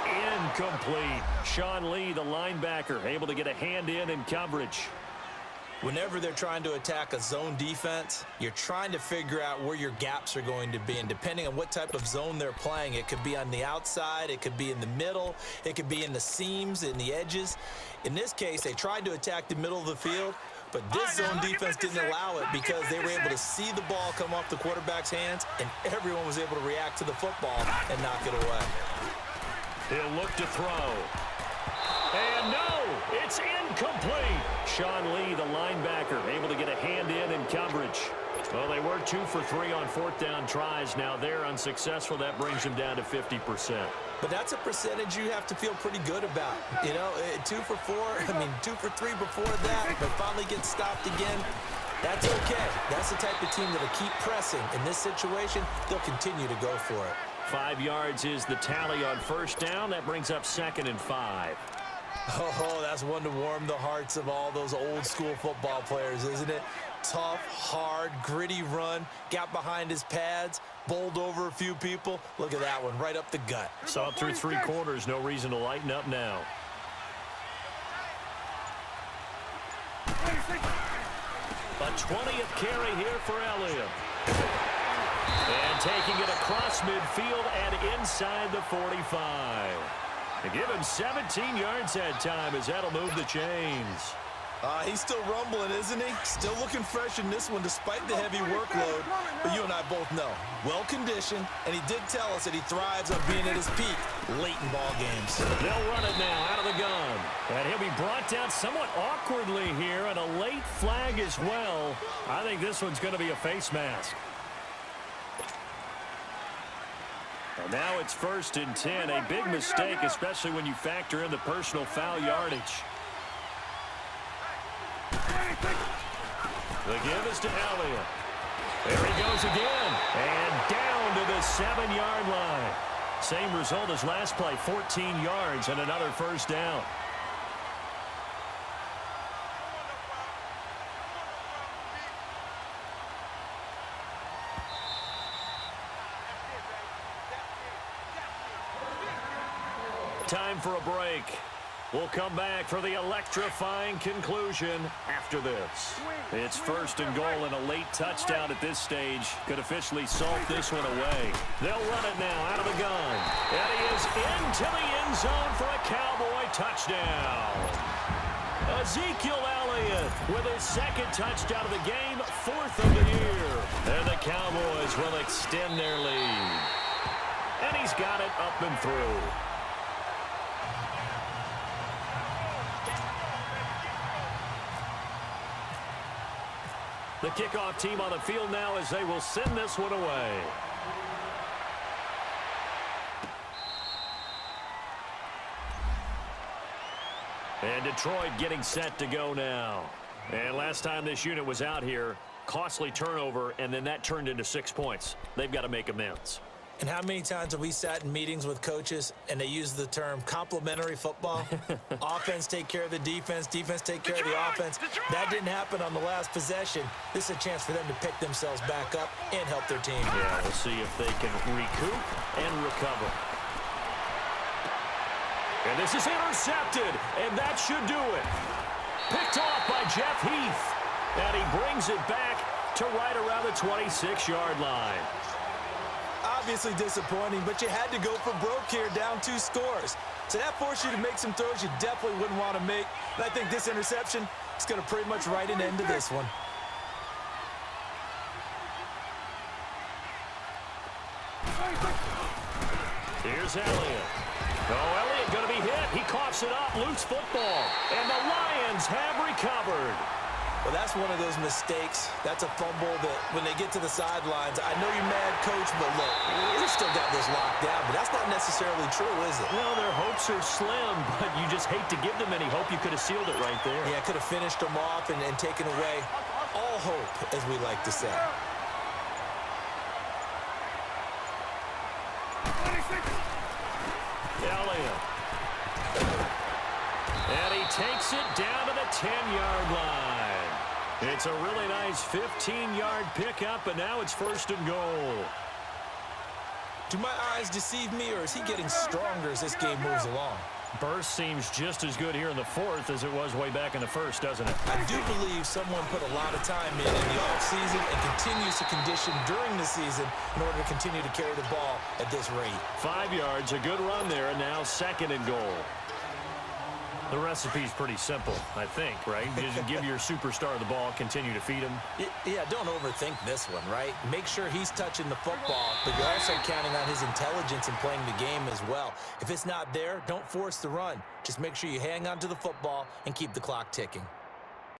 incomplete. Sean Lee, the linebacker, able to get a hand in coverage. Whenever they're trying to attack a zone defense, you're trying to figure out where your gaps are going to be. And depending on what type of zone they're playing, it could be on the outside, it could be in the middle, it could be in the seams, in the edges. In this case, they tried to attack the middle of the field, but this zone defense didn't allow it because they were able to see the ball come off the quarterback's hands, and everyone was able to react to the football and knock it away. He'll look to throw. And no, it's incomplete. Sean Lee, the linebacker, able to get a hand in coverage. Well, they were 2 for 3 on 4th down tries. Now they're unsuccessful. That brings them down to 50%. But that's a percentage you have to feel pretty good about. You know, 2 for 4, 2 for 3 before that, but finally get stopped again. That's okay. That's the type of team that'll keep pressing. In this situation, they'll continue to go for it. 5 yards is the tally on 1st down. That brings up 2nd and 5. Oh, that's one to warm the hearts of all those old school football players, isn't it? Tough, hard, gritty run, got behind his pads, bowled over a few people. Look at that one, right up the gut. Saw it through 3 quarters, no reason to lighten up now. A 20th carry here for Elliott. And taking it across midfield and inside the 45. They give him 17 yards that time as that'll move the chains. He's still rumbling, isn't he? Still looking fresh in this one despite the heavy workload. But you and I both know, well-conditioned, and he did tell us that he thrives on being at his peak. late in ball games. They'll run it now out of the gun. And he'll be brought down somewhat awkwardly here, and a late flag as well. I think this one's going to be a face mask. And now it's 1st and 10. A big mistake, especially when you factor in the personal foul yardage. The give is to Elliott. There he goes again. And down to the 7-yard line. Same result as last play, 14 yards and another first down. Time for a break. We'll come back for the electrifying conclusion after this. It's 1st and goal, and a late touchdown at this stage could officially salt this one away. They'll run it now out of the gun. And he is into the end zone for a Cowboy touchdown. Ezekiel Elliott with his 2nd touchdown of the game, 4th of the year. And the Cowboys will extend their lead. And he's got it up and through. The kickoff team on the field now as they will send this one away. And Detroit getting set to go now. And last time this unit was out here, costly turnover, and then that turned into 6 points. They've got to make amends. And how many times have we sat in meetings with coaches and they use the term complementary football? Offense take care of the defense, defense take care of the offense. That didn't happen on the last possession. This is a chance for them to pick themselves back up and help their team. Yeah, we'll see if they can recoup and recover. And this is intercepted, and that should do it. Picked off by Jeff Heath. And he brings it back to right around the 26-yard line. Obviously disappointing, but you had to go for broke here, down 2 scores. So that forced you to make some throws you definitely wouldn't want to make. And I think this interception is going to pretty much write an end to this one. Here's Elliott. Oh, Elliott going to be hit. He coughs it up, loose football. And the Lions have recovered. Well, that's one of those mistakes. That's a fumble that when they get to the sidelines, I know you're mad, Coach, but look, we've still got this locked down, but that's not necessarily true, is it? Well, their hopes are slim, but you just hate to give them any hope. You could have sealed it right there. Yeah, could have finished them off and taken away all hope, as we like to say. Elliott. And he takes it down to the 10-yard line. It's a really nice 15-yard pickup, and now it's 1st and goal. Do my eyes deceive me, or is he getting stronger as this game moves along? Burst seems just as good here in the 4th as it was way back in the 1st, doesn't it? I do believe someone put a lot of time in the offseason and continues to condition during the season in order to continue to carry the ball at this rate. 5 yards, a good run there, and now 2nd and goal. The recipe's pretty simple, I think, right? Just give your superstar the ball, continue to feed him. Yeah, don't overthink this one, right? Make sure he's touching the football, but you're also counting on his intelligence in playing the game as well. If it's not there, don't force the run. Just make sure you hang on to the football and keep the clock ticking.